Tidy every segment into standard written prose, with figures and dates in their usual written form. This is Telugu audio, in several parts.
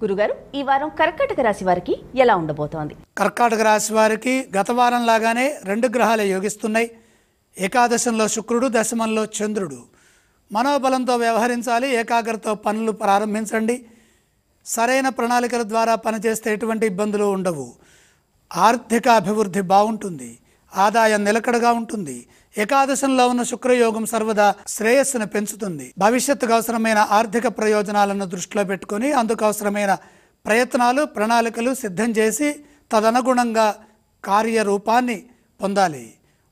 గురుగారు, ఈ వారం కర్కాటక రాశి వారికి ఎలా ఉండబోతోంది? కర్కాటక రాశి వారికి గత వారం లాగానే రెండు గ్రహాలు యోగిస్తున్నాయి. ఏకాదశంలో శుక్రుడు, దశమంలో చంద్రుడు. మనోబలంతో వ్యవహరించాలి, ఏకాగ్రతతో పనులు ప్రారంభించండి. సరైన ప్రణాళికల ద్వారా పనిచేస్తే ఎటువంటి ఇబ్బందులు ఉండవు. ఆర్థిక అభివృద్ధి బాగుంటుంది, ఆదాయం నిలకడగా ఉంటుంది. ఏకాదశంలో ఉన్న శుక్రయోగం సర్వదా శ్రేయస్సును పెంచుతుంది. భవిష్యత్తుకు అవసరమైన ఆర్థిక ప్రయోజనాలను దృష్టిలో పెట్టుకొని అందుకు అవసరమైన ప్రయత్నాలు, ప్రణాళికలు సిద్ధం చేసి తదనుగుణంగా కార్యరూపాన్ని పొందాలి.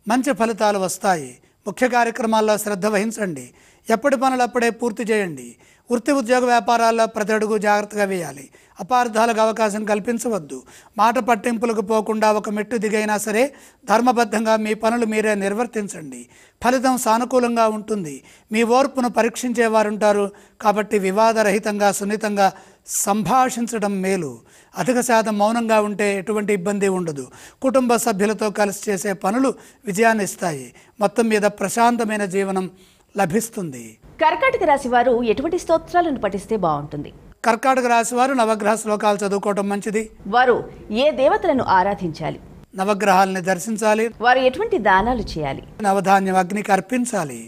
మంచి ఫలితాలు వస్తాయి. ముఖ్య కార్యక్రమాల్లో శ్రద్ధ వహించండి. ఎప్పటి పనులు అప్పుడే పూర్తి చేయండి. వృత్తి ఉద్యోగ వ్యాపారాల్లో ప్రతి అడుగు జాగ్రత్తగా వేయాలి. అపార్థాలకు అవకాశం కల్పించవద్దు. మాట పట్టింపులకు పోకుండా ఒక మెట్టు దిగైనా సరే ధర్మబద్ధంగా మీ పనులు మీరే నిర్వర్తించండి. ఫలితం సానుకూలంగా ఉంటుంది. మీ ఓర్పును పరీక్షించేవారుంటారు కాబట్టి వివాదరహితంగా, సున్నితంగా సంభాషించడం మేలు. అధిక శాతం మౌనంగా ఉంటే ఎటువంటి ఇబ్బంది ఉండదు. కుటుంబ సభ్యులతో కలిసి చేసే పనులు విజయాన్ని ఇస్తాయి. మొత్తం మీద ప్రశాంతమైన జీవనం లభిస్తుంది. కర్కాటక రాశి వారు ఎటువంటి స్తోత్రాలను పఠిస్తే బాగుంటుంది? కర్కాటక రాశి వారు నవగ్రహ శ్లోకాలు చదువుకోవటం మంచిది. వారు ఏ దేవతలను ఆరాధించాలి? నవగ్రహాలని దర్శించాలి. వారు ఎటువంటి దానాలు చేయాలి? నవధాన్యం అగ్నికి అర్పించాలి.